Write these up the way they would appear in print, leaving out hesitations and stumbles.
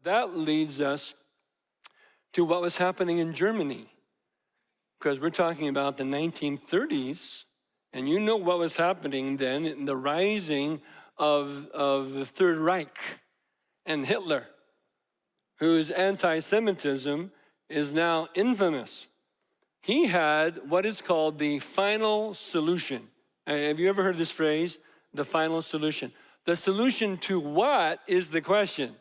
That leads us to what was happening in Germany, because we're talking about the 1930s, and you know what was happening then in the rising of the Third Reich and Hitler, whose anti-Semitism is now infamous. He had what is called the final solution. Have you ever heard this phrase, the final solution? The solution to what is the question?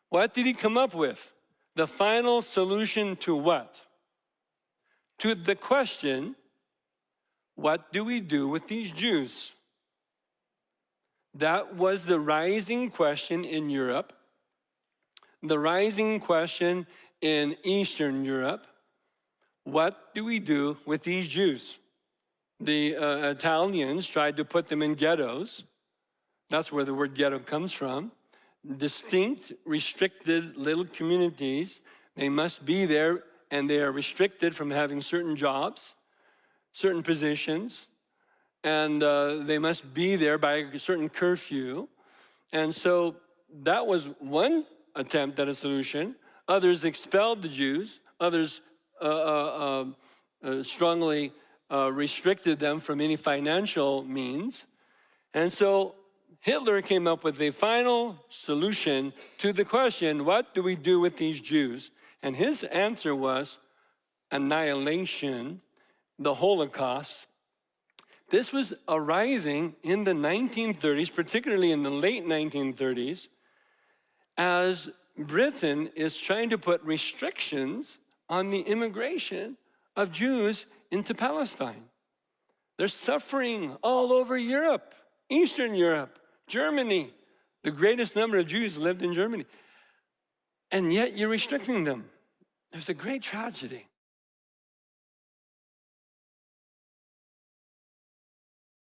What did he come up with? The final solution to what? To the question, what do we do with these Jews? That was the rising question in Europe, the rising question in Eastern Europe. What do we do with these Jews? The Italians tried to put them in ghettos. That's where the word ghetto comes from. Distinct, restricted little communities. They must be there, and they are restricted from having certain jobs, certain positions, and they must be there by a certain curfew. And so that was one attempt at a solution. Others expelled the Jews. Others strongly restricted them from any financial means. And so Hitler came up with a final solution to the question, what do we do with these Jews? And his answer was annihilation, the Holocaust. This was arising in the 1930s, particularly in the late 1930s, as Britain is trying to put restrictions on the immigration of Jews into Palestine. They're suffering all over Europe, Eastern Europe, Germany. The greatest number of Jews lived in Germany. And yet you're restricting them. There's a great tragedy.